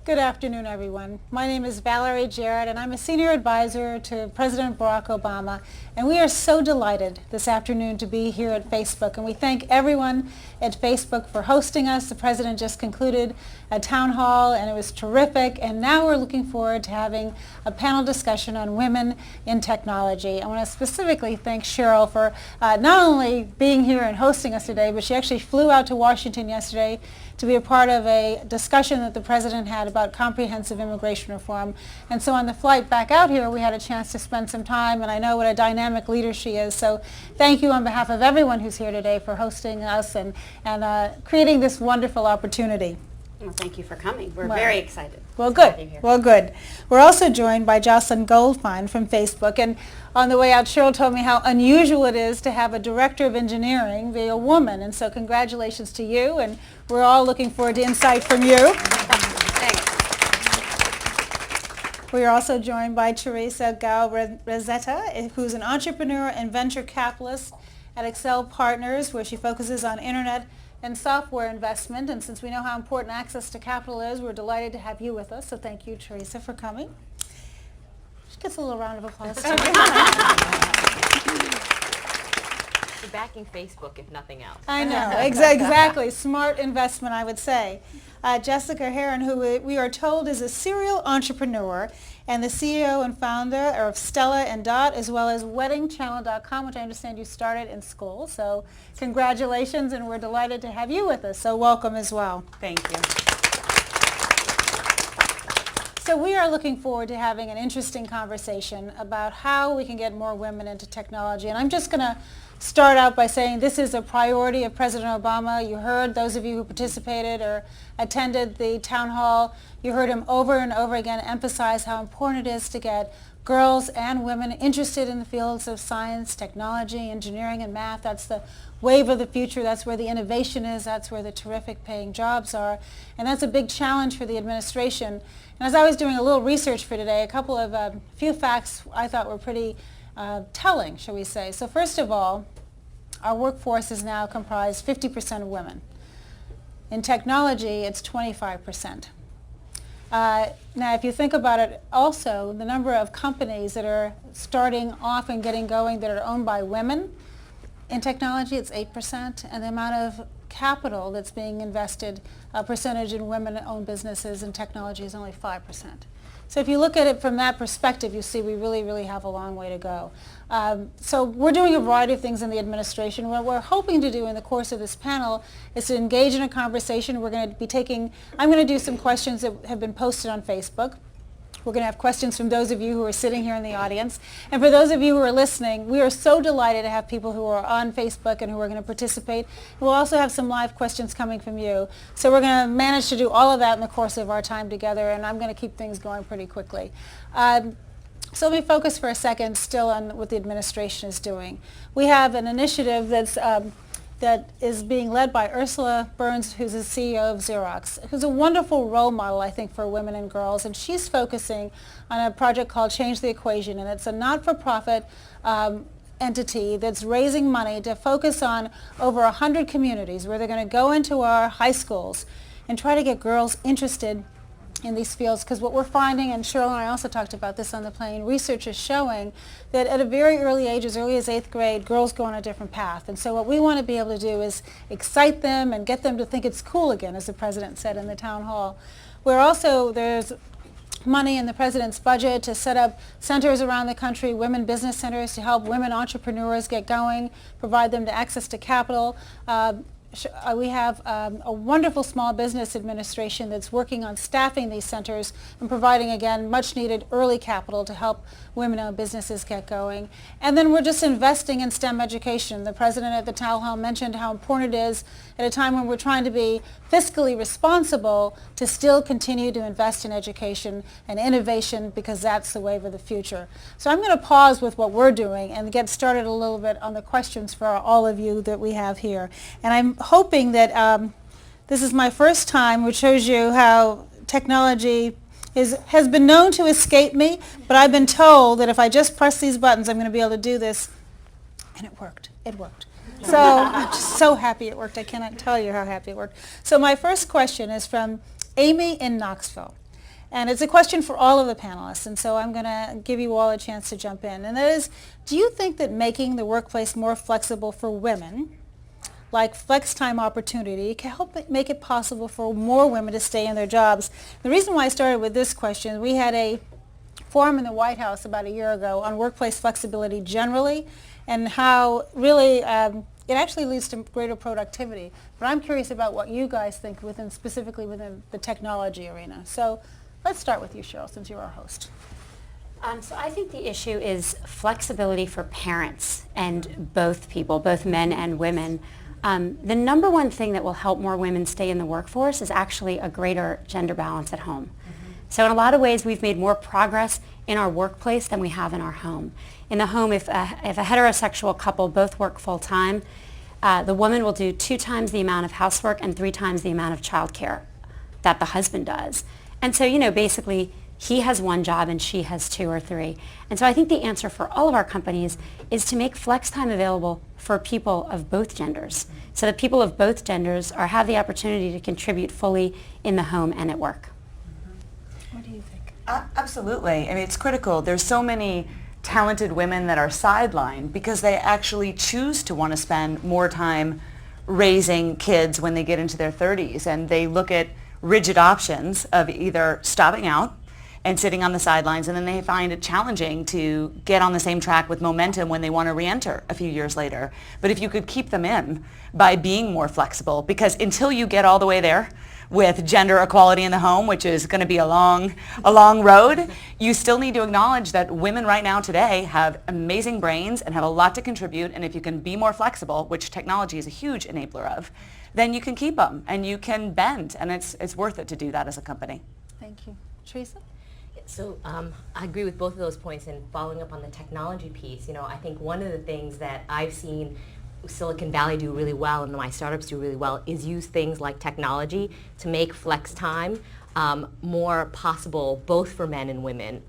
Good afternoon, everyone. My name is Valerie Jarrett, and I'm a senior advisor to President Barack Obama. And we are so delighted this afternoon to be here at Facebook. And we thank everyone at Facebook for hosting us. The President just concluded a town hall, and it was terrific. And now we're looking forward to having a panel discussion on women in technology. I want to specifically thank Cheryl for not only being here and hosting us today, but she actually flew out to Washington yesterday to be a part of a discussion that the President had about comprehensive immigration reform. And so on the flight back out here, we had a chance to spend some time, and I know what a dynamic leader she is. So thank you on behalf of everyone who's here today for hosting us and creating this wonderful opportunity. Well, thank you for coming. We're very excited. Well, good. Well, good. We're also joined by Jocelyn Goldfein from Facebook. And on the way out, Cheryl told me how unusual it is to have a director of engineering be a woman. And so congratulations to you. And we're all looking forward to insight from you. We are also joined by Teresa Gao-Rosetta, who's an entrepreneur and venture capitalist at Excel Partners, where she focuses on internet and software investment. And since we know how important access to capital is, we're delighted to have you with us. So thank you, Teresa, for coming. She gets a little round of applause. You're backing Facebook, if nothing else. I know, exactly. Smart investment, I would say. Jessica Heron, who we are told is a serial entrepreneur and the CEO and founder of Stella and Dot, as well as WeddingChannel.com, which I understand you started in school. So congratulations, and we're delighted to have you with us. So welcome as well. Thank you. So we are looking forward to having an interesting conversation about how we can get more women into technology. And I'm just going to start out by saying this is a priority of President Obama. You heard, those of you who participated or attended the town hall, you heard him over and over again emphasize how important it is to get girls and women interested in the fields of science, technology, engineering, and math. That's the wave of the future. That's where the innovation is. That's where the terrific paying jobs are. And that's a big challenge for the administration. And as I was doing a little research for today, a couple of few facts I thought were pretty telling, shall we say. So first of all, our workforce is now comprised 50% of women. In technology, it's 25%. Now, if you think about it, also, the number of companies that are starting off and getting going that are owned by women, in technology, it's 8%, and the amount of capital that's being invested, a percentage in women-owned businesses in technology is only 5%. So if you look at it from that perspective, you see we really, really have a long way to go. So we're doing a variety of things in the administration. What we're hoping to do in the course of this panel is to engage in a conversation. We're going to be I'm going to do some questions that have been posted on Facebook. We're going to have questions from those of you who are sitting here in the audience. And for those of you who are listening, we are so delighted to have people who are on Facebook and who are going to participate. We'll also have some live questions coming from you. So we're going to manage to do all of that in the course of our time together, and I'm going to keep things going pretty quickly. So let me focus for a second still on what the administration is doing. We have an initiative that is being led by Ursula Burns, who's the CEO of Xerox, who's a wonderful role model, I think, for women and girls. And she's focusing on a project called Change the Equation. And it's a not-for-profit entity that's raising money to focus on over 100 communities where they're going to go into our high schools and try to get girls interested in these fields, because what we're finding, and Cheryl and I also talked about this on the plane, research is showing that at a very early age, as early as 8th grade, girls go on a different path. And so what we want to be able to do is excite them and get them to think it's cool again, as the President said in the town hall. There's money in the President's budget to set up centers around the country, women business centers, to help women entrepreneurs get going, provide them to access to capital. We have a wonderful small business administration that's working on staffing these centers and providing, again, much needed early capital to help women-owned businesses get going. And then we're just investing in STEM education. The President at the town hall mentioned how important it is at a time when we're trying to be fiscally responsible to still continue to invest in education and innovation, because that's the wave of the future. So I'm going to pause with what we're doing and get started a little bit on the questions for all of you that we have here. And I'm hoping that this is my first time, which shows you how technology has been known to escape me, but I've been told that if I just press these buttons, I'm going to be able to do this. And it worked. It worked. So I'm just so happy it worked. I cannot tell you how happy it worked. So my first question is from Amy in Knoxville. And it's a question for all of the panelists, and so I'm going to give you all a chance to jump in. And that is, do you think that making the workplace more flexible for women, like flex time opportunity, can help make it possible for more women to stay in their jobs? The reason why I started with this question, we had a forum in the White House about a year ago on workplace flexibility generally and how really it actually leads to greater productivity. But I'm curious about what you guys think specifically within the technology arena. So let's start with you, Cheryl, since you're our host. So I think the issue is flexibility for parents and both people, both men and women. The number one thing that will help more women stay in the workforce is actually a greater gender balance at home. So in a lot of ways, we've made more progress in our workplace than we have in our home. In the home, if a heterosexual couple both work full-time, the woman will do 2 times the amount of housework and 3 times the amount of childcare that the husband does. And so, basically, he has 1 job and she has 2 or 3. And so I think the answer for all of our companies is to make flex time available for people of both genders, so that people of both genders have the opportunity to contribute fully in the home and at work. What do you think? Absolutely. I mean, it's critical. There's so many talented women that are sidelined because they actually choose to want to spend more time raising kids when they get into their 30s, and they look at rigid options of either stopping out and sitting on the sidelines, and then they find it challenging to get on the same track with momentum when they want to re-enter a few years later. But if you could keep them in by being more flexible, because until you get all the way there with gender equality in the home, which is going to be a long road, you still need to acknowledge that women right now today have amazing brains and have a lot to contribute, and if you can be more flexible, which technology is a huge enabler of, then you can keep them and you can bend, and it's worth it to do that as a company. Thank you. Teresa? So I agree with both of those points, and following up on the technology piece, I think one of the things that I've seen Silicon Valley do really well and my startups do really well is use things like technology to make flex time more possible both for men and women.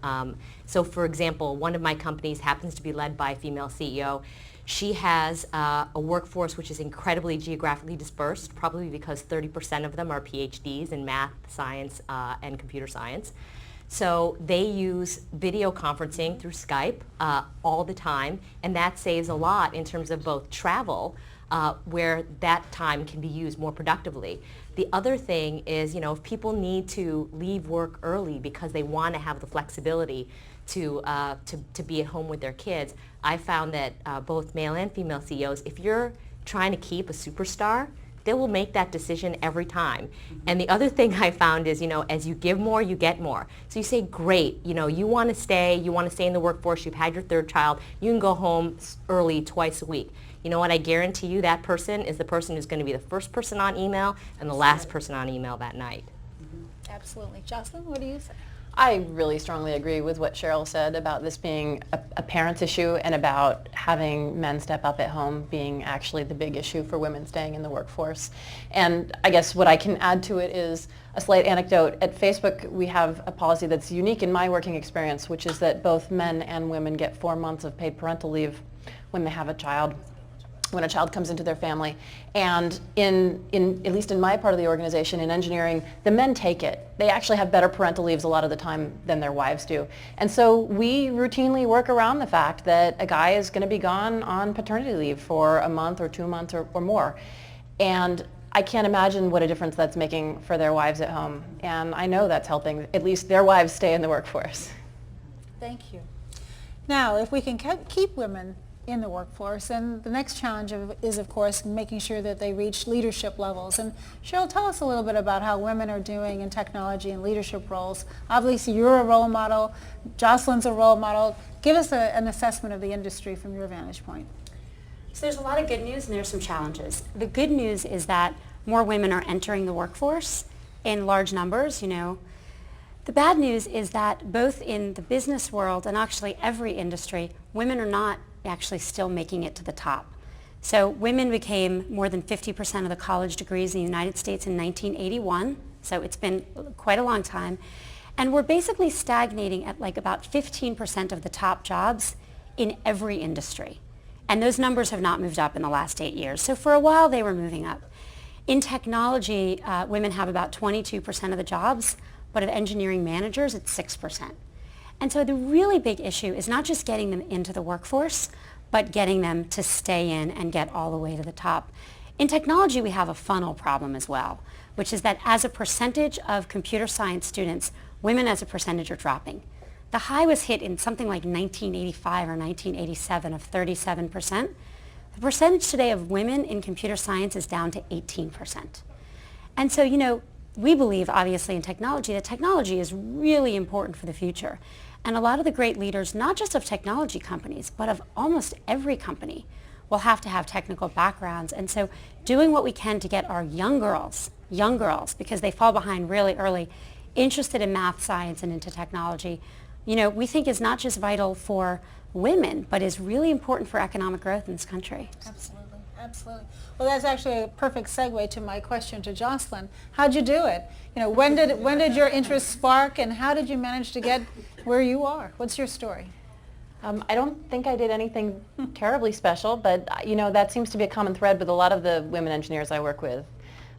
So for example, one of my companies happens to be led by a female CEO. She has a workforce which is incredibly geographically dispersed, probably because 30% of them are PhDs in math, science, and computer science. So they use video conferencing through Skype all the time, and that saves a lot in terms of both travel, where that time can be used more productively. The other thing is, if people need to leave work early because they want to have the flexibility to be at home with their kids, I found that both male and female CEOs, if you're trying to keep a superstar, they will make that decision every time. And the other thing I found is, as you give more, you get more. So you say, great, you want to stay in the workforce, you've had your 3rd child, you can go home early twice a week. You know what, I guarantee you that person is the person who's going to be the first person on email and the last person on email that night. Absolutely. Jocelyn, what do you say? I really strongly agree with what Cheryl said about this being a parent's issue and about having men step up at home being actually the big issue for women staying in the workforce. And I guess what I can add to it is a slight anecdote. At Facebook, we have a policy that's unique in my working experience, which is that both men and women get 4 months of paid parental leave when they have a child, when a child comes into their family. And in at least in my part of the organization, in engineering, the men take it. They actually have better parental leaves a lot of the time than their wives do. And so we routinely work around the fact that a guy is going to be gone on paternity leave for a month or 2 months or more. And I can't imagine what a difference that's making for their wives at home. And I know that's helping at least their wives stay in the workforce. Thank you. Now, if we can keep women in the workforce, and the next challenge is, of course, making sure that they reach leadership levels. And Cheryl, tell us a little bit about how women are doing in technology and leadership roles. Obviously, you're a role model. Jocelyn's a role model. Give us an assessment of the industry from your vantage point. So there's a lot of good news and there's some challenges. The good news is that more women are entering the workforce in large numbers, The bad news is that both in the business world and actually every industry, women are not actually still making it to the top. So women became more than 50% of the college degrees in the United States in 1981. So it's been quite a long time. And we're basically stagnating at like about 15% of the top jobs in every industry. And those numbers have not moved up in the last 8 years. So for a while they were moving up. In technology, women have about 22% of the jobs, but of engineering managers, it's 6%. And so the really big issue is not just getting them into the workforce, but getting them to stay in and get all the way to the top. In technology, we have a funnel problem as well, which is that as a percentage of computer science students, women as a percentage are dropping. The high was hit in something like 1985 or 1987 of 37%. The percentage today of women in computer science is down to 18%. And so, we believe, obviously, in technology, that technology is really important for the future. And a lot of the great leaders, not just of technology companies, but of almost every company, will have to have technical backgrounds. And so doing what we can to get our young girls, because they fall behind really early, interested in math, science, and into technology, we think is not just vital for women, but is really important for economic growth in this country. Absolutely, absolutely. Well, that's actually a perfect segue to my question to Jocelyn. How'd you do it? When did your interest spark, and how did you manage to get where you are? What's your story? I don't think I did anything terribly special, but that seems to be a common thread with a lot of the women engineers I work with.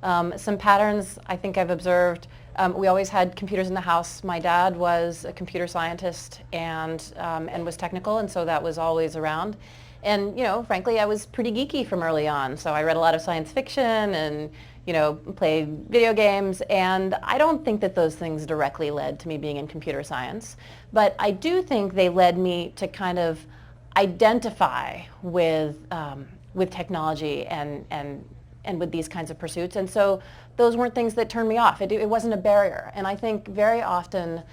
Some patterns I think I've observed. We always had computers in the house. My dad was a computer scientist and was technical, and so that was always around. And frankly, I was pretty geeky from early on. So I read a lot of science fiction and played video games. And I don't think that those things directly led to me being in computer science, but I do think they led me to kind of identify with technology and with these kinds of pursuits. And so those weren't things that turned me off. It wasn't a barrier. And I think very often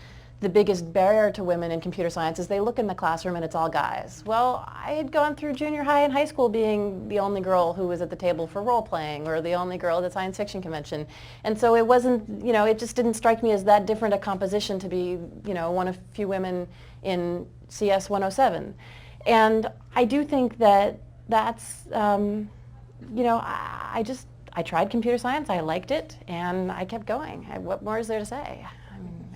the biggest barrier to women in computer science is they look in the classroom and it's all guys. Well, I had gone through junior high and high school being the only girl who was at the table for role playing or the only girl at the science fiction convention. And so it wasn't, it just didn't strike me as that different a composition to be, one of few women in CS 107. And I do think that that's, I tried computer science, I liked it, and I kept going. What more is there to say?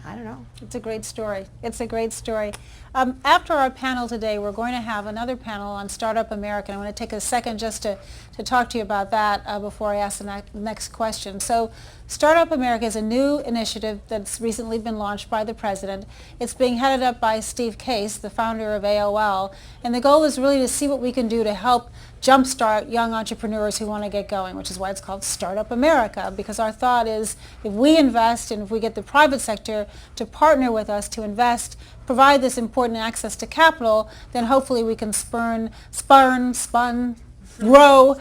I don't know. It's a great story. It's a great story. After our panel today, we're going to have another panel on Startup America. I want to take a second just to talk to you about that before I ask the next question. So Startup America is a new initiative that's recently been launched by the president. It's being headed up by Steve Case, the founder of AOL. And the goal is really to see what we can do to help jumpstart young entrepreneurs who want to get going, which is why it's called Startup America, because our thought is if we invest and if we get the private sector to partner with us to invest, provide this important access to capital, then hopefully we can grow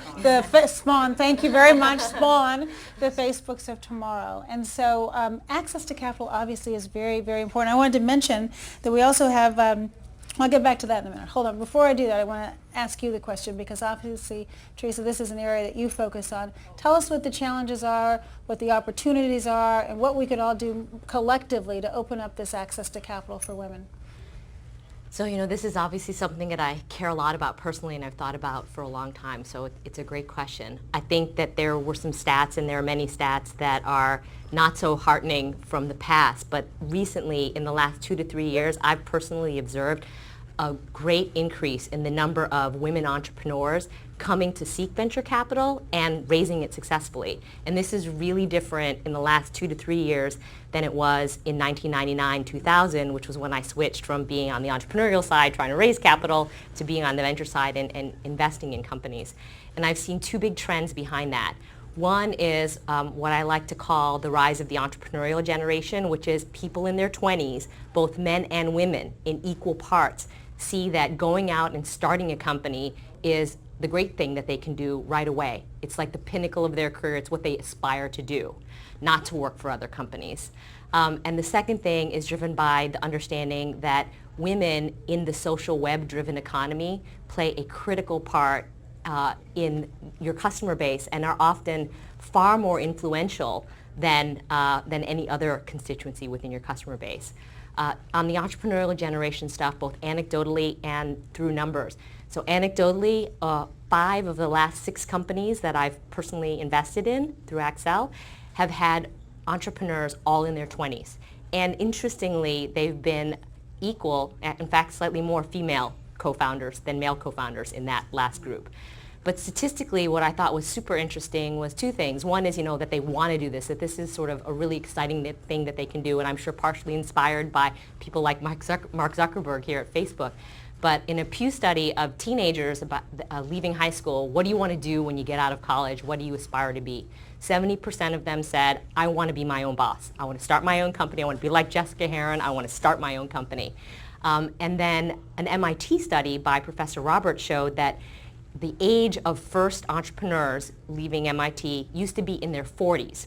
spawn, thank you very much, spawn the Facebooks of tomorrow. And so access to capital obviously is very, very important. I wanted to mention that we also have I'll get back to that in a minute. Hold on. Before I do that, I want to ask you the question because obviously, Teresa, this is an area that you focus on. Tell us what the challenges are, what the opportunities are, and what we could all do collectively to open up this access to capital for women. So, this is obviously something that I care a lot about personally and I've thought about for a long time, so it's a great question. I think that there were some stats, and there are many stats that are not so heartening from the past, but recently, in the last 2 to 3 years, I've personally observed a great increase in the number of women entrepreneurs coming to seek venture capital and raising it successfully. And this is really different in the last 2 to 3 years than it was in 1999, 2000, which was when I switched from being on the entrepreneurial side, trying to raise capital, to being on the venture side and investing in companies. And I've seen 2 big trends behind that. One is what I like to call the rise of the entrepreneurial generation, which is people in their 20s, both men and women, in equal parts, see that going out and starting a company is the great thing that they can do right away. It's like the pinnacle of their career. It's what they aspire to do, not to work for other companies. And the second thing is driven by the understanding that women in the social web-driven economy play a critical part in your customer base and are often far more influential than any other constituency within your customer base. On the entrepreneurial generation stuff, both anecdotally and through numbers. So anecdotally, 5 of the last 6 companies that I've personally invested in through Accel have had entrepreneurs all in their 20s. And interestingly, they've been equal, in fact, slightly more female co-founders than male co-founders in that last group. But statistically, what I thought was super interesting was two things. One is, that they want to do this, that this is sort of a really exciting thing that they can do, and I'm sure partially inspired by people like Mark Zuckerberg here at Facebook. But in a Pew study of teenagers about leaving high school, what do you want to do when you get out of college? What do you aspire to be? 70% of them said, I want to be my own boss. I want to start my own company. I want to be like Jessica Heron. I want to start my own company. And then an MIT study by Professor Roberts showed that the age of first entrepreneurs leaving MIT used to be in their 40s.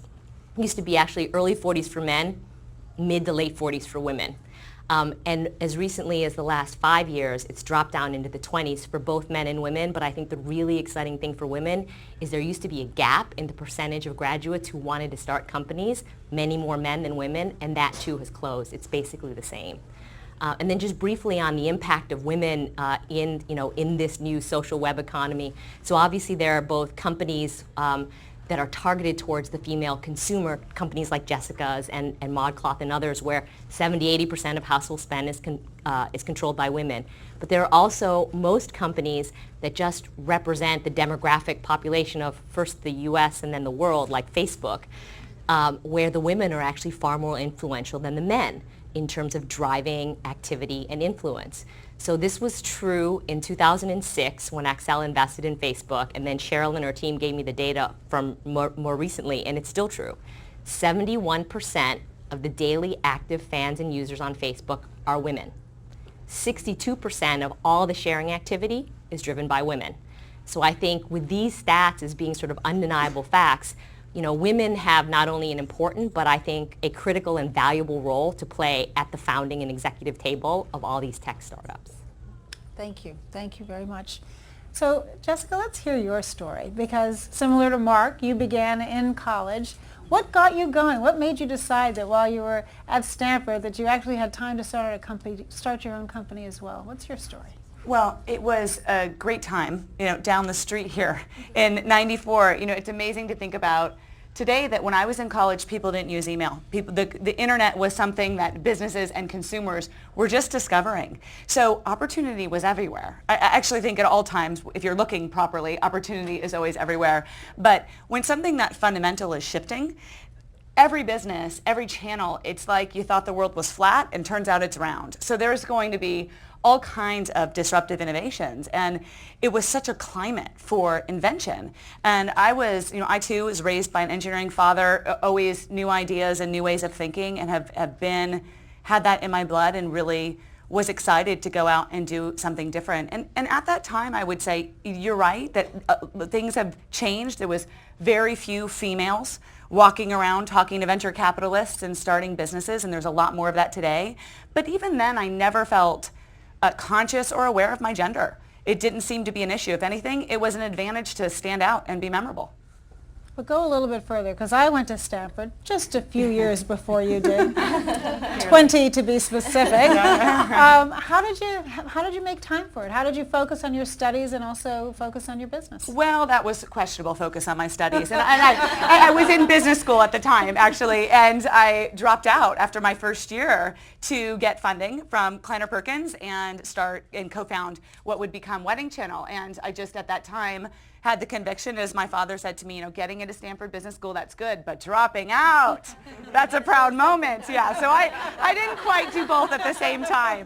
It used to be actually early 40s for men, mid to late 40s for women. And as recently as the last 5 years, it's dropped down into the 20s for both men and women. But I think the really exciting thing for women is there used to be a gap in the percentage of graduates who wanted to start companies, many more men than women, and that too has closed. It's basically the same. And then just briefly on the impact of women in this new social web economy. So obviously there are both companies that are targeted towards the female consumer, companies like Jessica's and ModCloth and others, where 70-80% of household spend is controlled by women. But there are also most companies that just represent the demographic population of first the US and then the world, like Facebook, where the women are actually far more influential than the men in terms of driving activity and influence. So this was true in 2006 when Accel invested in Facebook, and then Cheryl and her team gave me the data from more recently, and it's still true. 71% of the daily active fans and users on Facebook are women. 62% of all the sharing activity is driven by women. So I think with these stats as being sort of undeniable facts, women have not only an important, but I think a critical and valuable role to play at the founding and executive table of all these tech startups. Thank you. Thank you very much. So, Jessica, let's hear your story, because similar to Mark, you began in college. What got you going? What made you decide that while you were at Stanford that you actually had time to start your own company as well? What's your story? Well, it was a great time, down the street here in '94. It's amazing to think about today that when I was in college, people didn't use email. The internet was something that businesses and consumers were just discovering. So opportunity was everywhere. I actually think at all times, if you're looking properly, opportunity is always everywhere. But when something that fundamental is shifting, every business, every channel, it's like you thought the world was flat and turns out it's round. So there's going to be all kinds of disruptive innovations, and it was such a climate for invention. And I too was raised by an engineering father, always new ideas and new ways of thinking, and had that in my blood, and really was excited to go out and do something different. And at that time, I would say you're right that things have changed. There was very few females walking around talking to venture capitalists and starting businesses, and there's a lot more of that today. But even then, I never felt conscious or aware of my gender. It didn't seem to be an issue. If anything, it was an advantage to stand out and be memorable. But go a little bit further, because I went to Stanford just a few years before you did, 20 to be specific. How did you make time for it? How did you focus on your studies and also focus on your business? Well, that was questionable focus on my studies. And I was in business school at the time, actually, and I dropped out after my first year to get funding from Kleiner Perkins and start and co-found what would become Wedding Channel. And I just at that time had the conviction, as my father said to me, getting into Stanford Business School, that's good, but dropping out, that's a proud moment. Yeah, so I didn't quite do both at the same time.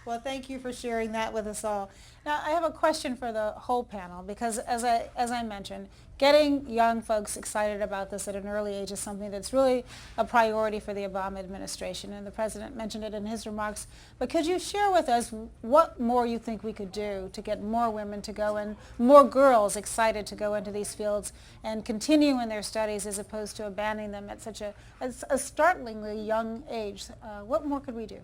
Well, thank you for sharing that with us all. Now, I have a question for the whole panel, because as I mentioned, getting young folks excited about this at an early age is something that's really a priority for the Obama administration, and the President mentioned it in his remarks. But could you share with us what more you think we could do to get more women to go and more girls excited to go into these fields and continue in their studies as opposed to abandoning them at such a startlingly young age? What more could we do?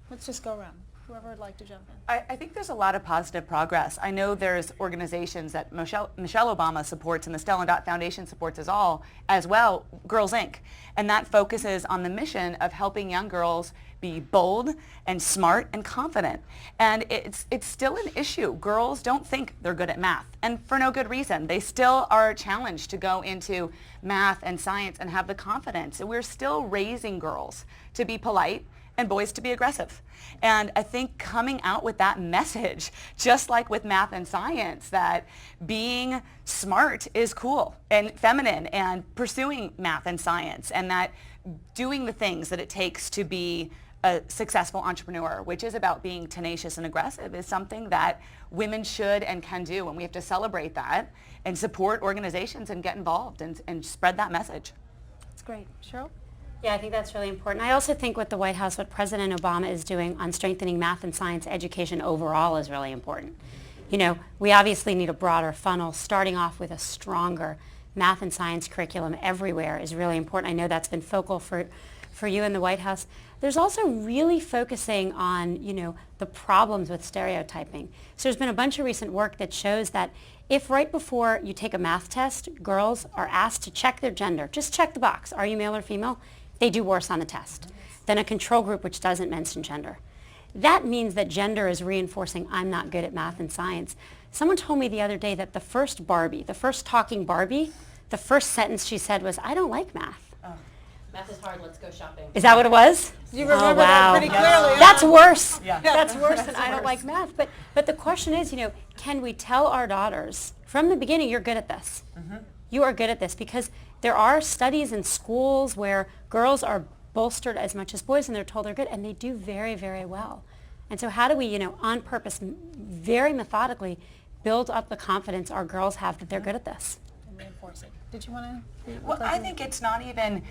Let's just go around. Whoever would like to jump in. I think there's a lot of positive progress. I know there's organizations that Michelle Obama supports and the Stella Dot Foundation supports as well, Girls Inc. And that focuses on the mission of helping young girls be bold and smart and confident. And it's still an issue. Girls don't think they're good at math, and for no good reason. They still are challenged to go into math and science and have the confidence. And we're still raising girls to be polite and boys to be aggressive. And I think coming out with that message, just like with math and science, that being smart is cool and feminine and pursuing math and science, and that doing the things that it takes to be a successful entrepreneur, which is about being tenacious and aggressive, is something that women should and can do. And we have to celebrate that and support organizations and get involved and spread that message. That's great. Cheryl? Yeah, I think that's really important. I also think what the White House, what President Obama is doing on strengthening math and science education overall is really important. You know, we obviously need a broader funnel. Starting off with a stronger math and science curriculum everywhere is really important. I know that's been focal for you in the White House. There's also really focusing on, you know, the problems with stereotyping. So there's been a bunch of recent work that shows that if right before you take a math test, girls are asked to check their gender, just check the box, are you male or female? They do worse on the test than a control group which doesn't mention gender. That means that gender is reinforcing I'm not good at math and science. Someone told me the other day that the first Barbie, the first talking Barbie, the first sentence she said was, I don't like math. Math is hard, let's go shopping. Is that what it was? You remember wow. that pretty clearly. huh? That's worse. Yeah. That's worse than I don't like math. But the question is, you know, can we tell our daughters from the beginning, you're good at this. You are good at this, because there are studies in schools where girls are bolstered as much as boys and they're told they're good, and they do very, very well. And so how do we, you know, on purpose, very methodically build up the confidence our girls have that they're good at this? And reinforce it. Did you want to? Well, I think it's not even,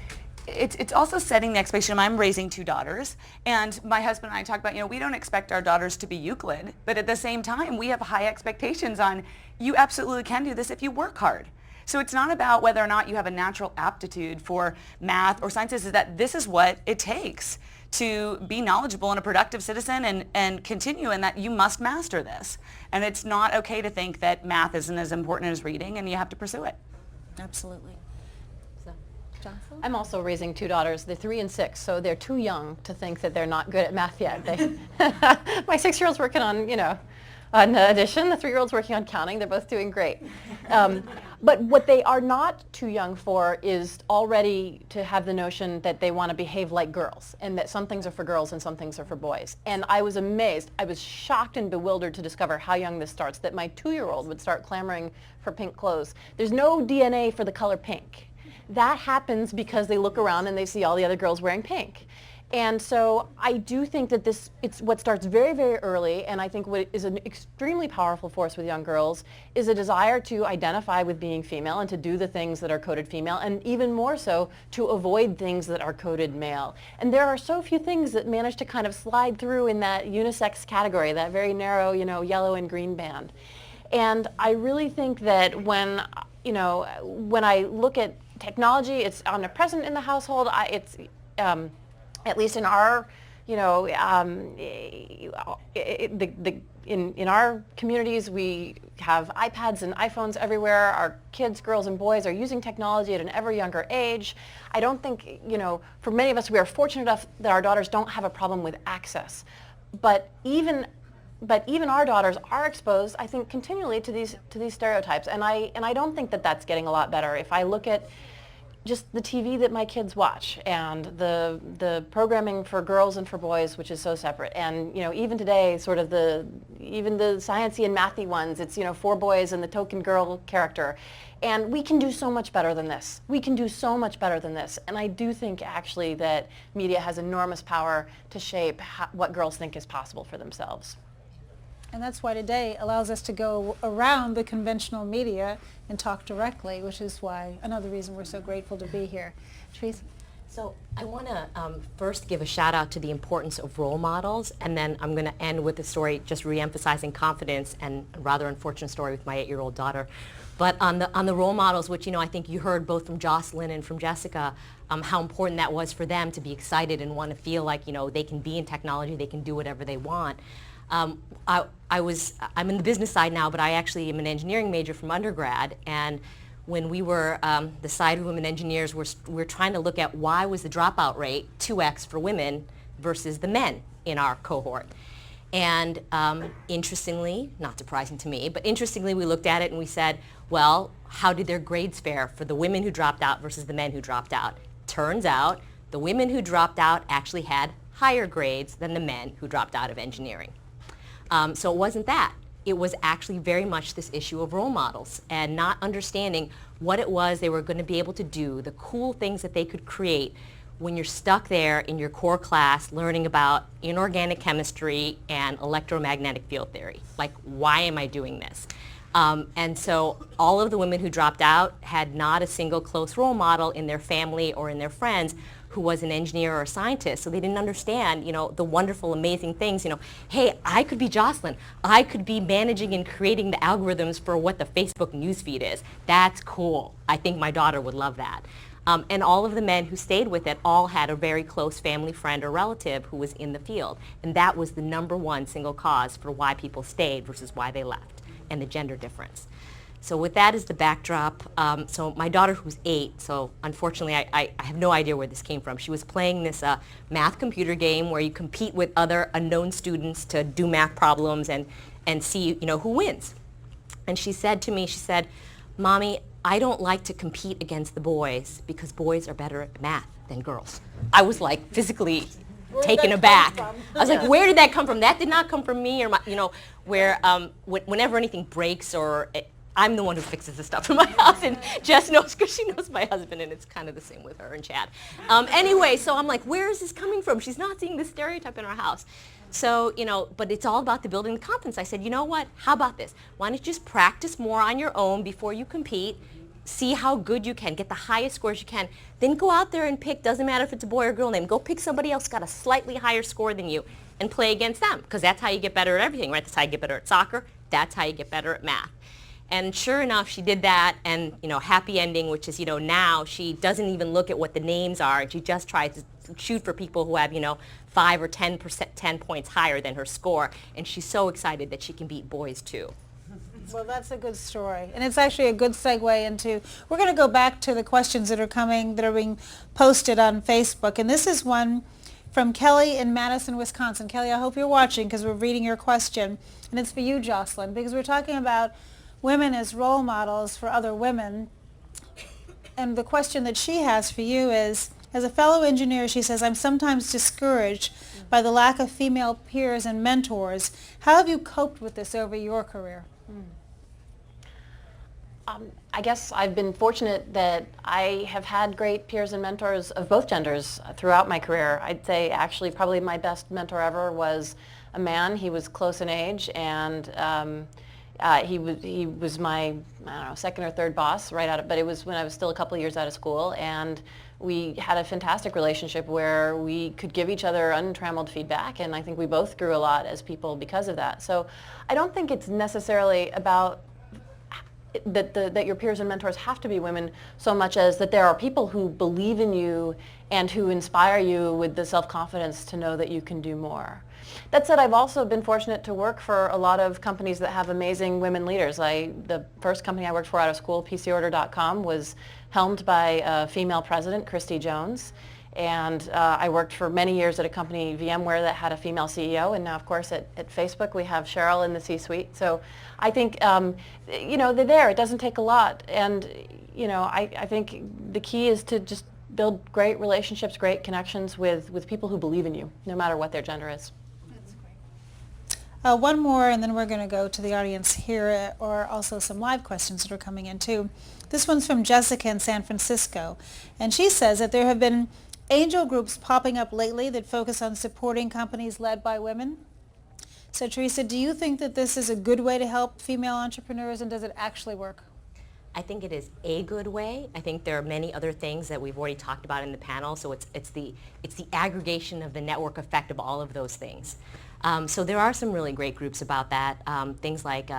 it's also setting the expectation. I'm raising 2 daughters, and my husband and I talk about, you know, we don't expect our daughters to be Euclid, but at the same time, we have high expectations on you absolutely can do this if you work hard. So it's not about whether or not you have a natural aptitude for math or sciences, is that this is what it takes to be knowledgeable and a productive citizen and continue, and that you must master this. And it's not okay to think that math isn't as important as reading and you have to pursue it. Absolutely. So, Jocelyn? I'm also raising 2 daughters. They're 3 and 6, so they're too young to think that they're not good at math yet. My 6-year-old's working on, you know, on addition. The 3-year-old's working on counting. They're both doing great. But what they are not too young for is already to have the notion that they want to behave like girls, and that some things are for girls and some things are for boys. And I was amazed. I was shocked and bewildered to discover how young this starts, that my 2-year-old would start clamoring for pink clothes. There's no DNA for the color pink. That happens because they look around and they see all the other girls wearing pink. And so I do think that it's what starts very, very early, and I think what is an extremely powerful force with young girls is a desire to identify with being female and to do the things that are coded female, and even more so to avoid things that are coded male. And there are so few things that manage to kind of slide through in that unisex category, that very narrow, you know, yellow and green band. And I really think that when I look at technology, it's omnipresent in the household. At least in our, you know, in our communities, we have iPads and iPhones everywhere. Our kids, girls and boys, are using technology at an ever younger age. I don't think, you know, for many of us, we are fortunate enough that our daughters don't have a problem with access. But even our daughters are exposed, I think, continually to these stereotypes, and I don't think that that's getting a lot better. If I look at just the TV that my kids watch and the programming for girls and for boys, which is so separate. And, you know, even today, sort of even the sciencey and mathy ones, it's, you know, 4 boys and the token girl character. And we can do so much better than this. We can do so much better than this. And I do think actually that media has enormous power to shape what girls think is possible for themselves. And that's why today allows us to go around the conventional media and talk directly, which is why another reason we're so grateful to be here. Therese? So I want to first give a shout out to the importance of role models, and then I'm going to end with a story just re-emphasizing confidence, and a rather unfortunate story with my 8-year-old daughter. But on the role models, which, you know, I think you heard both from Jocelyn and from Jessica, how important that was for them to be excited and want to feel like, you know, they can be in technology, they can do whatever they want. I'm in the business side now, but I actually am an engineering major from undergrad, and when we were the side of women engineers, we're trying to look at why was the dropout rate 2x for women versus the men in our cohort. And interestingly, not surprising to me, but interestingly we looked at it and we said, well, how did their grades fare for the women who dropped out versus the men who dropped out? Turns out the women who dropped out actually had higher grades than the men who dropped out of engineering. So it wasn't that. It was actually very much this issue of role models and not understanding what it was they were going to be able to do, the cool things that they could create when you're stuck there in your core class learning about inorganic chemistry and electromagnetic field theory. Like, why am I doing this? And so all of the women who dropped out had not a single close role model in their family or in their friends who was an engineer or a scientist. So they didn't understand, the wonderful, amazing things, hey, I could be Jocelyn. I could be managing and creating the algorithms for what the Facebook newsfeed is. That's cool. I think my daughter would love that. And all of the men who stayed with it all had a very close family friend or relative who was in the field. And that was the number one single cause for why people stayed versus why they left, and the gender difference. So with that as the backdrop, so my daughter, who's 8, so unfortunately I have no idea where this came from. She was playing this math computer game where you compete with other unknown students to do math problems and see who wins. And she said to me, Mommy, I don't like to compete against the boys because boys are better at math than girls. I was like physically taken aback. I was like, where did that come from? That did not come from me, or where whenever anything breaks, or I'm the one who fixes the stuff in my house, and Jess knows because she knows my husband, and it's kind of the same with her and Chad. Anyway, so I'm like, where is this coming from? She's not seeing this stereotype in our house. So, but it's all about the building the confidence. I said, you know what? How about this? Why don't you just practice more on your own before you compete? See how good you can, get the highest scores you can, then go out there and pick, doesn't matter if it's a boy or girl name, go pick somebody else got a slightly higher score than you and play against them, because that's how you get better at everything, right? That's how you get better at soccer, that's how you get better at math. And sure enough, she did that, and happy ending, which is, now she doesn't even look at what the names are, and she just tries to shoot for people who have, 5 or 10 points higher than her score, and she's so excited that she can beat boys too. Well, that's a good story. And it's actually a good segue into, we're going to go back to the questions that are being posted on Facebook. And this is one from Kelly in Madison, Wisconsin. Kelly, I hope you're watching because we're reading your question. And it's for you, Jocelyn, because we're talking about women as role models for other women. And the question that she has for you is, as a fellow engineer, she says, I'm sometimes discouraged by the lack of female peers and mentors. How have you coped with this over your career? I guess I've been fortunate that I have had great peers and mentors of both genders throughout my career. I'd say actually probably my best mentor ever was a man. He was close in age, and he was my, second or third boss right out of, but it was when I was still a couple of years out of school, and we had a fantastic relationship where we could give each other untrammeled feedback, and I think we both grew a lot as people because of that. So I don't think it's necessarily about that your peers and mentors have to be women so much as that there are people who believe in you and who inspire you with the self-confidence to know that you can do more. That said, I've also been fortunate to work for a lot of companies that have amazing women leaders. The first company I worked for out of school, PCOrder.com, was helmed by a female president, Christy Jones. And I worked for many years at a company, VMware, that had a female CEO. And now, of course, at Facebook, we have Cheryl in the C-suite. So I think, they're there. It doesn't take a lot. And, I think the key is to just build great relationships, great connections with people who believe in you, no matter what their gender is. One more, and then we're going to go to the audience here, or also some live questions that are coming in, too. This one's from Jessica in San Francisco. And she says that there have been angel groups popping up lately that focus on supporting companies led by women. So, Teresa, do you think that this is a good way to help female entrepreneurs, and does it actually work? I think it is a good way. I think there are many other things that we've already talked about in the panel, so it's the aggregation of the network effect of all of those things. So there are some really great groups about that. Things like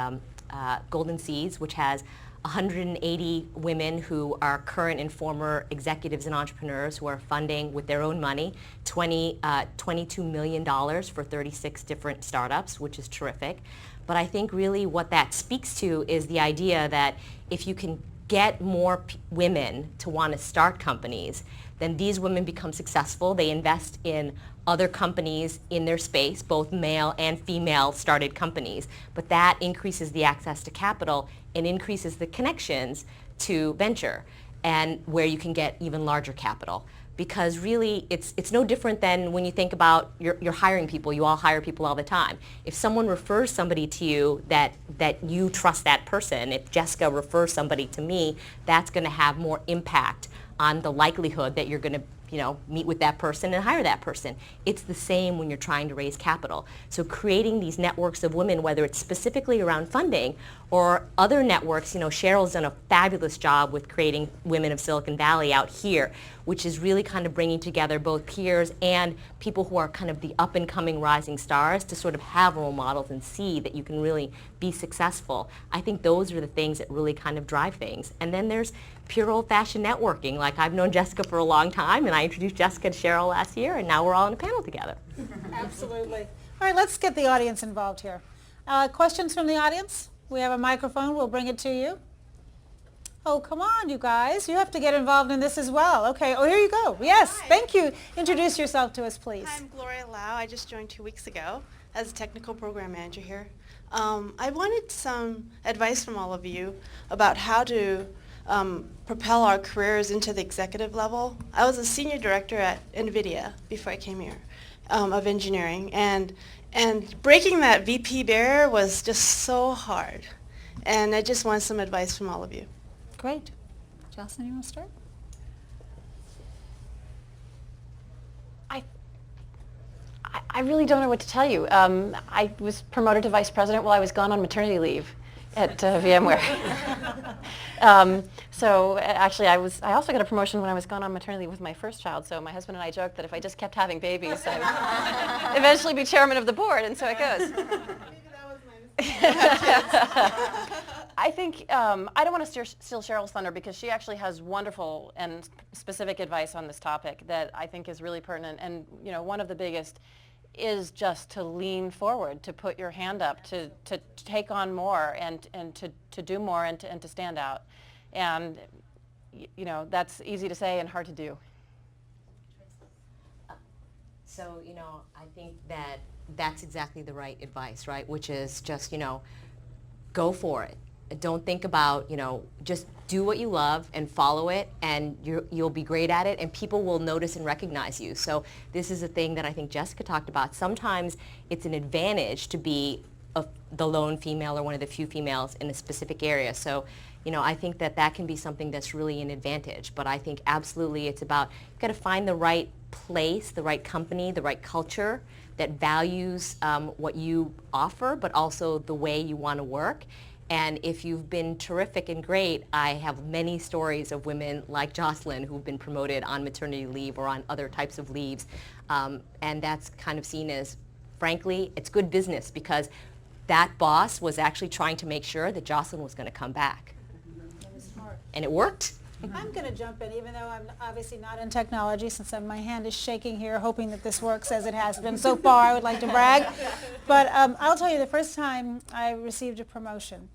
Golden Seeds, which has 180 women who are current and former executives and entrepreneurs who are funding with their own money $22 million for 36 different startups, which is terrific. But I think really what that speaks to is the idea that if you can get more women to want to start companies, then these women become successful. They invest in other companies in their space, both male and female started companies. But that increases the access to capital and increases the connections to venture, and where you can get even larger capital. because really it's no different than when you think about you're hiring people. You all hire people all the time. If someone refers somebody to you that you trust that person, if Jessica refers somebody to me, that's going to have more impact on the likelihood that you're going to meet with that person and hire that person. It's the same when you're trying to raise capital. So creating these networks of women, whether it's specifically around funding or other networks, Cheryl's done a fabulous job with creating Women of Silicon Valley out here, which is really kind of bringing together both peers and people who are kind of the up and coming rising stars to sort of have role models and see that you can really be successful. I think those are the things that really kind of drive things. And then there's pure old-fashioned networking. Like, I've known Jessica for a long time, and I introduced Jessica to Cheryl last year, and now we're all on a panel together. Absolutely. All right, let's get the audience involved here. Questions from the audience? We have a microphone. We'll bring it to you. Oh, come on, you guys. You have to get involved in this as well. Okay. Oh, here you go. Yes. Hi. Thank you. Introduce yourself to us, please. I'm Gloria Lau. I just joined 2 weeks ago as a technical program manager here. I wanted some advice from all of you about how to propel our careers into the executive level. I was a senior director at NVIDIA before I came here of engineering, and breaking that VP barrier was just so hard. And I just want some advice from all of you. Great. Jocelyn, you want to start? I really don't know what to tell you. I was promoted to vice president while I was gone on maternity leave at VMware. So actually, I also got a promotion when I was gone on maternity leave with my first child. So my husband and I joked that if I just kept having babies, I'd eventually be chairman of the board, and so it goes. I think I don't want to steal Cheryl's thunder because she actually has wonderful and specific advice on this topic that I think is really pertinent. And one of the biggest is just to lean forward, to put your hand up, to take on more, and to do more, and to stand out. And that's easy to say and hard to do. So, I think that that's exactly the right advice, right? Which is just, go for it. Don't think about, just do what you love and follow it, and you'll be great at it, and people will notice and recognize you. So this is a thing that I think Jessica talked about. Sometimes it's an advantage to be the lone female or one of the few females in a specific area. So, I think that can be something that's really an advantage. But I think absolutely it's about, you've got to find the right place, the right company, the right culture that values what you offer, but also the way you want to work. And if you've been terrific and great, I have many stories of women like Jocelyn who've been promoted on maternity leave or on other types of leaves. And that's kind of seen as, frankly, it's good business because that boss was actually trying to make sure that Jocelyn was going to come back. That was smart. And it worked. I'm going to jump in, even though I'm obviously not in technology, since my hand is shaking here, hoping that this works as it has been so far. I would like to brag. But I'll tell you, the first time I received a promotion,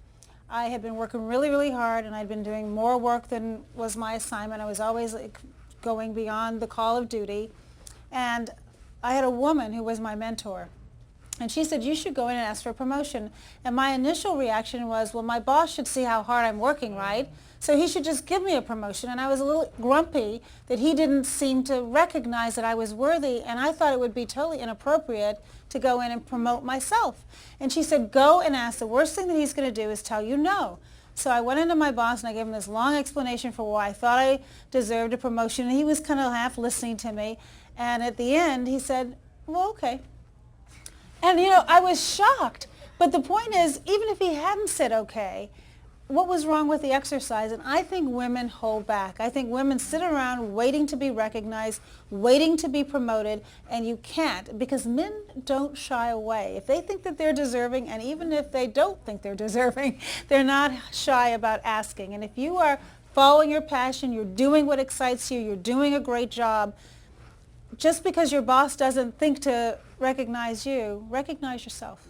I had been working really, really hard, and I'd been doing more work than was my assignment. I was always going beyond the call of duty. And I had a woman who was my mentor. And she said, you should go in and ask for a promotion. And my initial reaction was, well, my boss should see how hard I'm working, right? So he should just give me a promotion. And I was a little grumpy that he didn't seem to recognize that I was worthy. And I thought it would be totally inappropriate to go in and promote myself. And she said, go and ask. The worst thing that he's going to do is tell you no. So I went into my boss and I gave him this long explanation for why I thought I deserved a promotion. And he was kind of half listening to me. And at the end, he said, well, okay. And, I was shocked. But the point is, even if he hadn't said okay, what was wrong with the exercise? And I think women hold back. I think women sit around waiting to be recognized, waiting to be promoted, and you can't, because men don't shy away. If they think that they're deserving, and even if they don't think they're deserving, they're not shy about asking. And if you are following your passion, you're doing what excites you, you're doing a great job, just because your boss doesn't think to recognize you, recognize yourself.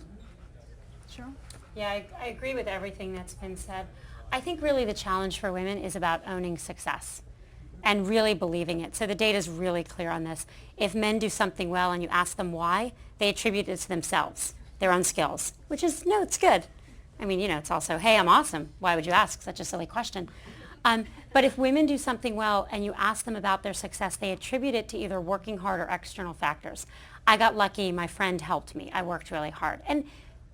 Sure. Yeah, I agree with everything that's been said. I think really the challenge for women is about owning success and really believing it. So the data is really clear on this. If men do something well and you ask them why, they attribute it to themselves, their own skills, which is, no, it's good. I mean, it's also, hey, I'm awesome. Why would you ask? Such a silly question. But if women do something well and you ask them about their success, they attribute it to either working hard or external factors. I got lucky, my friend helped me, I worked really hard. And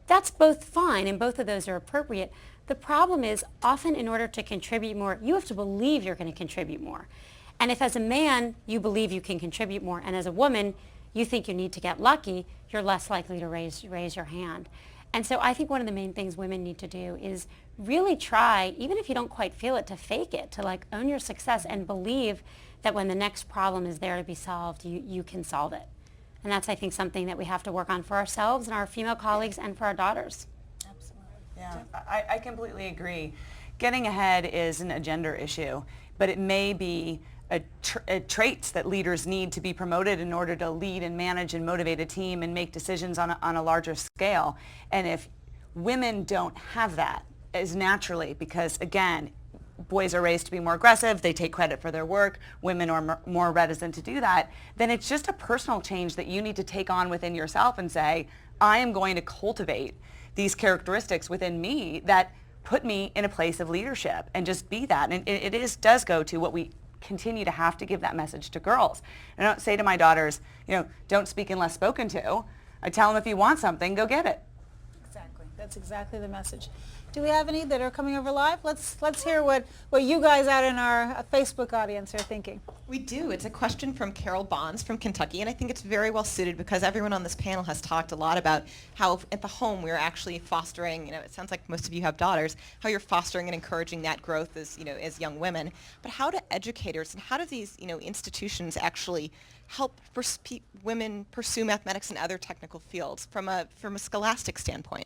that's both fine, and both of those are appropriate. The problem is, often in order to contribute more, you have to believe you're going to contribute more. And if as a man you believe you can contribute more, and as a woman you think you need to get lucky, you're less likely to raise your hand. And so I think one of the main things women need to do is really try, even if you don't quite feel it, to fake it, to like own your success and believe that when the next problem is there to be solved, you can solve it. And that's, I think, something that we have to work on for ourselves and our female colleagues and for our daughters. Yeah, I completely agree. Getting ahead isn't a gender issue, but it may be traits that leaders need to be promoted in order to lead and manage and motivate a team and make decisions on a larger scale. And if women don't have that as naturally, because again, boys are raised to be more aggressive, they take credit for their work, women are more reticent to do that, then it's just a personal change that you need to take on within yourself and say, I am going to cultivate these characteristics within me that put me in a place of leadership, and just be that. And it does go to what we continue to have to give that message to girls. I don't say to my daughters, don't speak unless spoken to. I tell them, if you want something, go get it. Exactly. That's exactly the message. Do we have any that are coming over live? Let's hear what you guys out in our Facebook audience are thinking. We do. It's a question from Carol Bonds from Kentucky, and I think it's very well suited because everyone on this panel has talked a lot about how at the home we're actually fostering, it sounds like most of you have daughters, how you're fostering and encouraging that growth as young women. But how do educators and how do these, institutions actually help women pursue mathematics and other technical fields from a scholastic standpoint?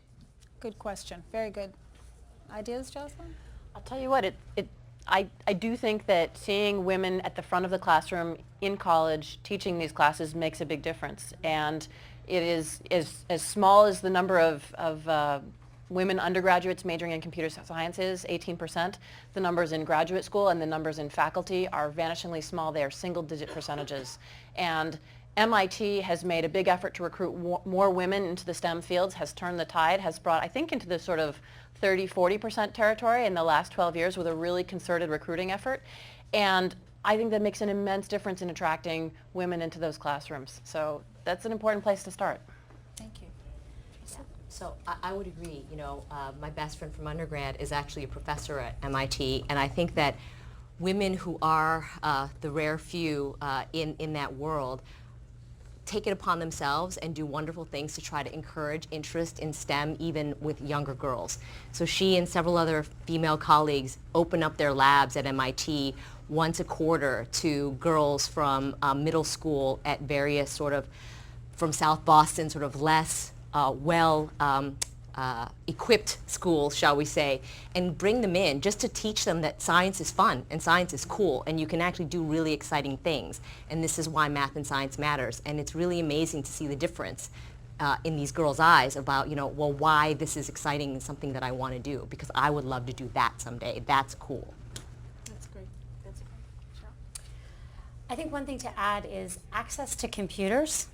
Good question. Very good. Ideas, Jocelyn? I'll tell you what, I do think that seeing women at the front of the classroom in college teaching these classes makes a big difference. And it is as small as the number of women undergraduates majoring in computer science is, 18%. The numbers in graduate school and the numbers in faculty are vanishingly small. They are single-digit percentages. And MIT has made a big effort to recruit more women into the STEM fields, has turned the tide, has brought, I think, into the sort of 30-40% territory in the last 12 years with a really concerted recruiting effort. And I think that makes an immense difference in attracting women into those classrooms. So that's an important place to start. Thank you. So I would agree. My best friend from undergrad is actually a professor at MIT, and I think that women who are the rare few in that world take it upon themselves and do wonderful things to try to encourage interest in STEM even with younger girls. So she and several other female colleagues open up their labs at MIT once a quarter to girls from middle school at various from South Boston, less equipped schools, shall we say, and bring them in just to teach them that science is fun and science is cool and you can actually do really exciting things. And this is why math and science matters. And it's really amazing to see the difference in these girls' eyes about, why this is exciting and something that I want to do, because I would love to do that someday. That's cool. That's great. That's great. Cheryl? I think one thing to add is access to computers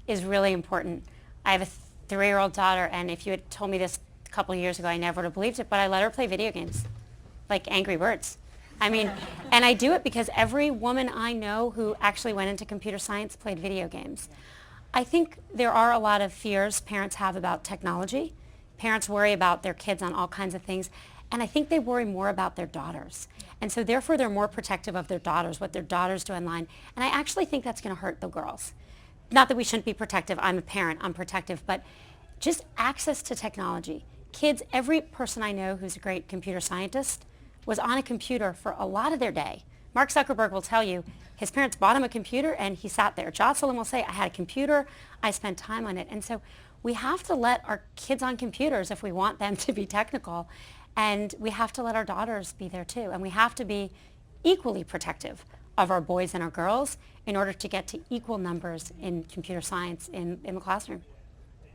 is really important. I have a 3-year-old daughter, and if you had told me this a couple of years ago, I never would have believed it, but I let her play video games, like Angry Birds. And I do it because every woman I know who actually went into computer science played video games. I think there are a lot of fears parents have about technology. Parents worry about their kids on all kinds of things, and I think they worry more about their daughters. And so therefore they're more protective of their daughters, what their daughters do online, and I actually think that's going to hurt the girls. Not that we shouldn't be protective. I'm a parent. I'm protective. But just access to technology. Kids, every person I know who's a great computer scientist was on a computer for a lot of their day. Mark Zuckerberg will tell you his parents bought him a computer and he sat there. Jocelyn will say, I had a computer. I spent time on it. And so we have to let our kids on computers if we want them to be technical. And we have to let our daughters be there too. And we have to be equally protective of our boys and our girls in order to get to equal numbers in computer science in the classroom.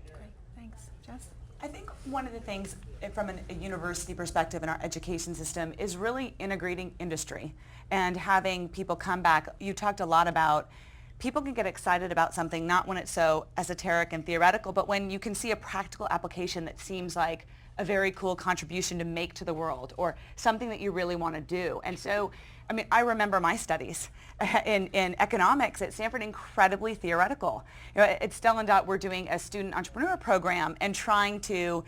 Great. Thanks. Jess? I think one of the things from a university perspective in our education system is really integrating industry and having people come back. You talked a lot about people can get excited about something not when it's so esoteric and theoretical, but when you can see a practical application that seems like a very cool contribution to make to the world, or something that you really want to do. And so, I mean, I remember my studies in economics at Stanford, incredibly theoretical. You know, at Stellendot, we're doing a student entrepreneur program and trying to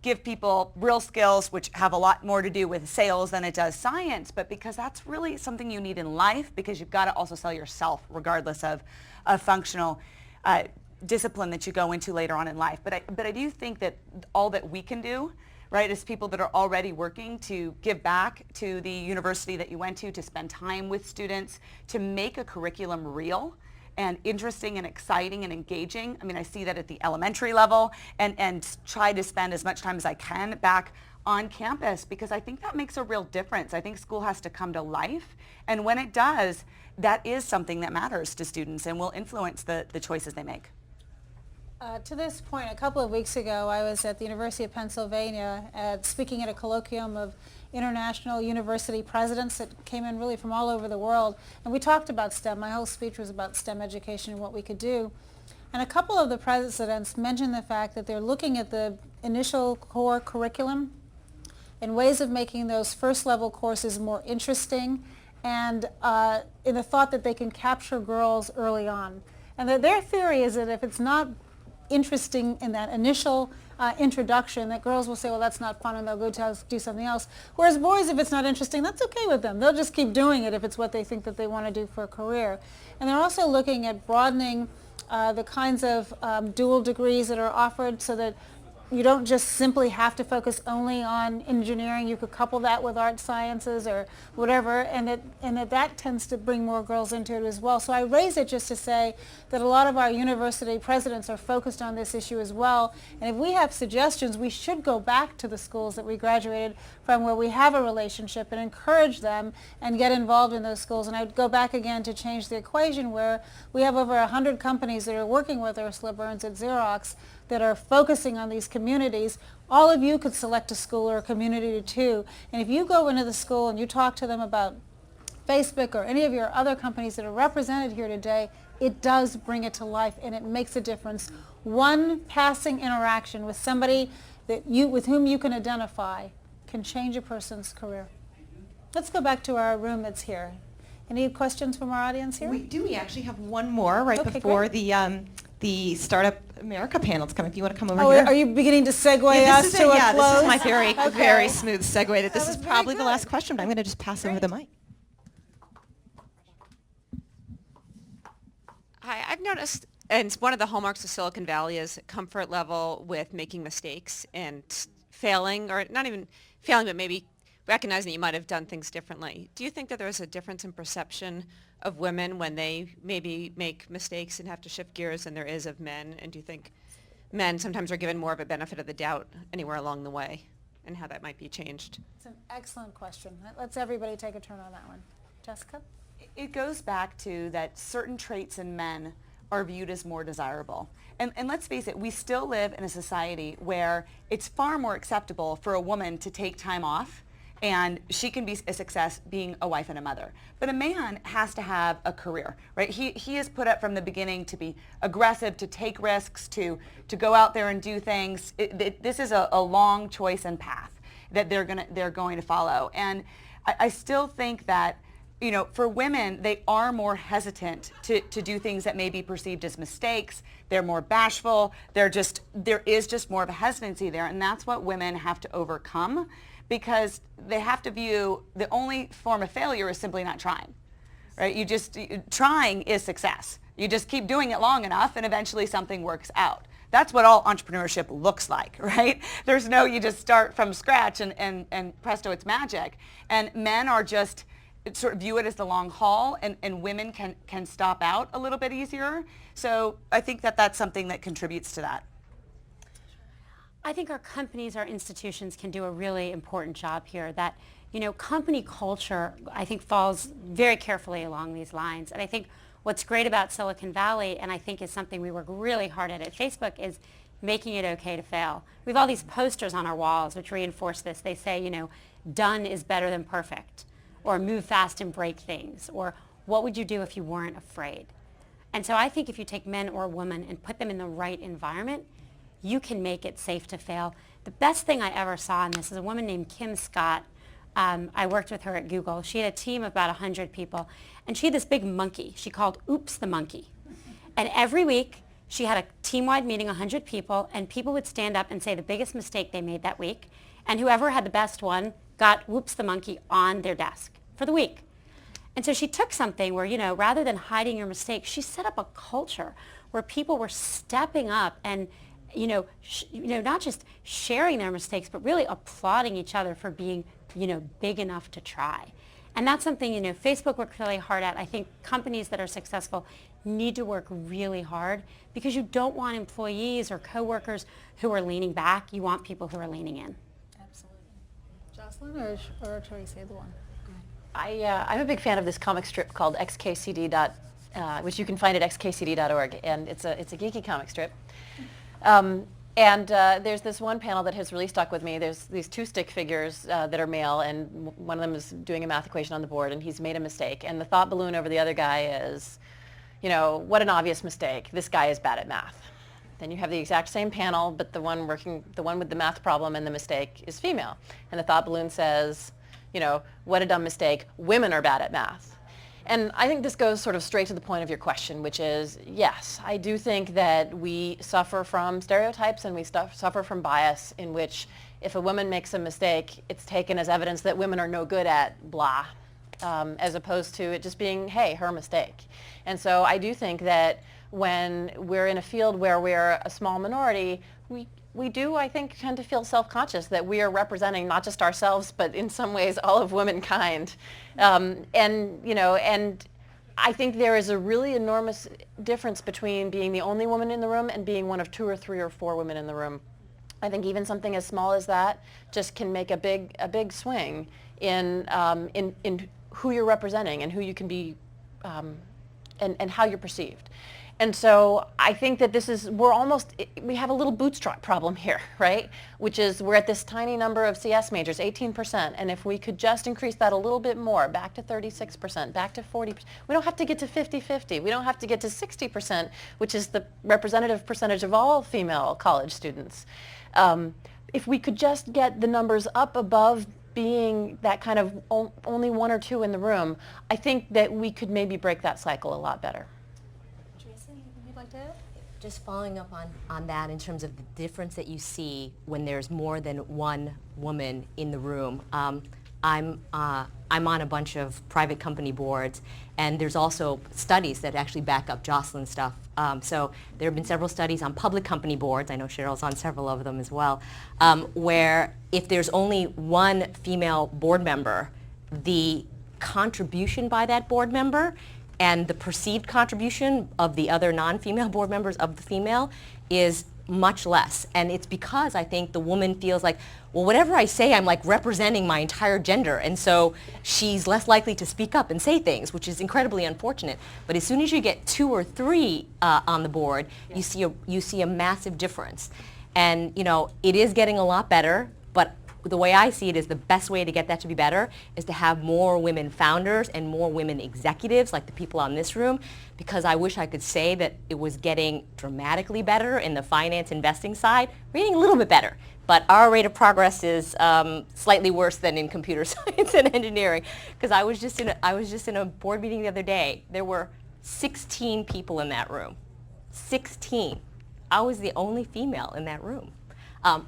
give people real skills, which have a lot more to do with sales than it does science, but because that's really something you need in life, because you've got to also sell yourself regardless of a functional discipline that you go into later on in life. But I do think that all that we can do, right, as people that are already working to give back to the university that you went to spend time with students, to make a curriculum real and interesting and exciting and engaging. I mean, I see that at the elementary level, and try to spend as much time as I can back on campus, because I think that makes a real difference. I think school has to come to life, and when it does, that is something that matters to students and will influence the choices they make. To this point, a couple of weeks ago, I was at the University of Pennsylvania speaking at a colloquium of international university presidents that came in really from all over the world. And we talked about STEM. My whole speech was about STEM education and what we could do. And a couple of the presidents mentioned the fact that they're looking at the initial core curriculum and ways of making those first level courses more interesting, and in the thought that they can capture girls early on. And that their theory is that if it's not interesting in that initial introduction, that girls will say, well, that's not fun, and they'll go do something else. Whereas boys, if it's not interesting, that's okay with them. They'll just keep doing it if it's what they think that they want to do for a career. And they're also looking at broadening the kinds of dual degrees that are offered, so that you don't just simply have to focus only on engineering. You could couple that with art sciences or whatever, and that tends to bring more girls into it as well. So I raise it just to say that a lot of our university presidents are focused on this issue as well. And if we have suggestions, we should go back to the schools that we graduated from, where we have a relationship, and encourage them and get involved in those schools. And I'd go back again to change the equation, where we have over 100 companies that are working with Ursula Burns at Xerox that are focusing on these communities. All of you could select a school or a community too. And if you go into the school and you talk to them about Facebook or any of your other companies that are represented here today, it does bring it to life, and it makes a difference. One passing interaction with somebody with whom you can identify can change a person's career. Let's go back to our room that's here. Any questions from our audience here? We actually have one more right Okay, before great. the Startup America panel to come. If you want to come over Oh, here. are you beginning to segue Yeah, us to a this close? is my very, Okay. very smooth segue. That this That is was very probably the last good. question, but I'm going to just pass over the mic. Hi, I've noticed, and one of the hallmarks of Silicon Valley is comfort level with making mistakes and failing, or not even failing, but maybe recognizing that you might have done things differently. Do you think that there's a difference in perception of women when they maybe make mistakes and have to shift gears than there is of men? And do you think men sometimes are given more of a benefit of the doubt anywhere along the way, and how that might be changed? It's an excellent question. Let's everybody take a turn on that one. Jessica? It goes back to that certain traits in men are viewed as more desirable. And let's face it, we still live in a society where it's far more acceptable for a woman to take time off, and she can be a success being a wife and a mother. But a man has to have a career, right? He is put up from the beginning to be aggressive, to take risks, to go out there and do things. This is a long choice and path that they're going to follow. And I still think that, you know, for women, they are more hesitant to do things that may be perceived as mistakes. They're more bashful. There is just more of a hesitancy there, and that's what women have to overcome, because they have to view the only form of failure is simply not trying, right? Trying is success. You just keep doing it long enough, and eventually something works out. That's what all entrepreneurship looks like, right? There's no, you just start from scratch and presto, it's magic. And men are just sort of view it as the long haul, and women can stop out a little bit easier. So I think that that's something that contributes to that. I think our companies, our institutions can do a really important job here. That, you know, company culture, I think, falls very carefully along these lines. And I think what's great about Silicon Valley, and I think is something we work really hard at Facebook, is making it okay to fail. We have all these posters on our walls which reinforce this. They say, you know, done is better than perfect, or move fast and break things, or what would you do if you weren't afraid? And so I think if you take men or women and put them in the right environment, you can make it safe to fail. The best thing I ever saw in this is a woman named Kim Scott. I worked with her at Google. She had a team of about 100 people, and she had this big monkey she called Oops the Monkey. And every week, she had a team-wide meeting, 100 people, and people would stand up and say the biggest mistake they made that week, and whoever had the best one got Whoops the Monkey on their desk for the week. And so she took something where, rather than hiding your mistakes, she set up a culture where people were stepping up and, not just sharing their mistakes, but really applauding each other for being, big enough to try. And that's something, Facebook worked really hard at. I think companies that are successful need to work really hard because you don't want employees or coworkers who are leaning back. You want people who are leaning in. Absolutely. Jocelyn, or should I say the one? I'm a big fan of this comic strip called XKCD, which you can find at xkcd.org, and it's a geeky comic strip. There's this one panel that has really stuck with me. There's these two stick figures that are male, and one of them is doing a math equation on the board, and he's made a mistake. And the thought balloon over the other guy is, what an obvious mistake. This guy is bad at math. Then you have the exact same panel, but the one with the math problem and the mistake is female. And the thought balloon says, what a dumb mistake. Women are bad at math. And I think this goes sort of straight to the point of your question, which is, yes, I do think that we suffer from stereotypes and we suffer from bias in which if a woman makes a mistake, it's taken as evidence that women are no good at blah, as opposed to it just being, hey, her mistake. And so I do think that when we're in a field where we're a small minority, we do, I think, tend to feel self-conscious that we are representing not just ourselves, but in some ways all of womankind. And I think there is a really enormous difference between being the only woman in the room and being one of 2 or 3 or 4 women in the room. I think even something as small as that just can make a big swing in who you're representing and who you can be, and how you're perceived. And so I think that we have a little bootstrap problem here, right? Which is we're at this tiny number of CS majors, 18%, and if we could just increase that a little bit more, back to 36%, back to 40%, we don't have to get to 50-50, we don't have to get to 60%, which is the representative percentage of all female college students. If we could just get the numbers up above being that kind of only 1 or 2 in the room, I think that we could maybe break that cycle a lot better. Just following up on that in terms of the difference that you see when there's more than one woman in the room. I'm on a bunch of private company boards, and there's also studies that actually back up Jocelyn's stuff. So there have been several studies on public company boards, I know Cheryl's on several of them as well, where if there's only one female board member, the contribution by that board member and the perceived contribution of the other non-female board members of the female is much less. And it's because I think the woman feels like, well, whatever I say, I'm like representing my entire gender. And so she's less likely to speak up and say things, which is incredibly unfortunate. But as soon as you get 2 or 3 on the board, you see a massive difference. And it is getting a lot better, but the way I see it is the best way to get that to be better is to have more women founders and more women executives like the people on this room, because I wish I could say that it was getting dramatically better in the finance investing side. We're getting a little bit better, but our rate of progress is slightly worse than in computer science and engineering, because I was just in a board meeting the other day. There were 16 people in that room. 16. I was the only female in that room.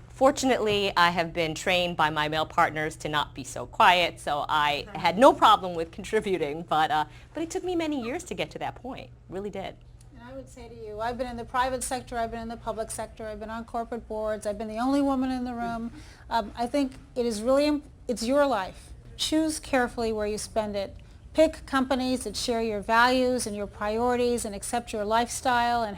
Fortunately, I have been trained by my male partners to not be so quiet, so I had no problem with contributing, but it took me many years to get to that point. Really did. And I would say to you, I've been in the private sector, I've been in the public sector, I've been on corporate boards, I've been the only woman in the room. I think it is really, it's your life. Choose carefully where you spend it. Pick companies that share your values and your priorities and accept your lifestyle and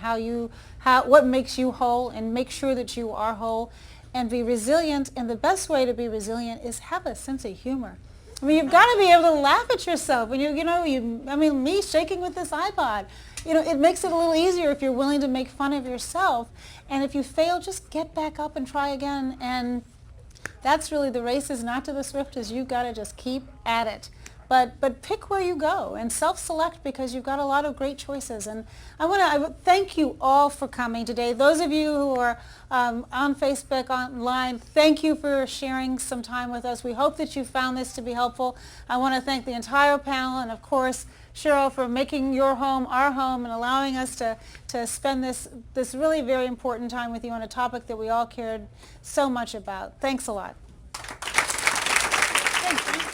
what makes you whole, and make sure that you are whole, and be resilient. And the best way to be resilient is have a sense of humor. I mean, you've got to be able to laugh at yourself. And me shaking with this iPod, it makes it a little easier if you're willing to make fun of yourself. And if you fail, just get back up and try again. And that's really the race is not to the swift, is you've got to just keep at it. But pick where you go and self-select because you've got a lot of great choices. And I thank you all for coming today. Those of you who are on Facebook, online, thank you for sharing some time with us. We hope that you found this to be helpful. I want to thank the entire panel and, of course, Cheryl, for making your home our home and allowing us to spend this really very important time with you on a topic that we all cared so much about. Thanks a lot. Thank you.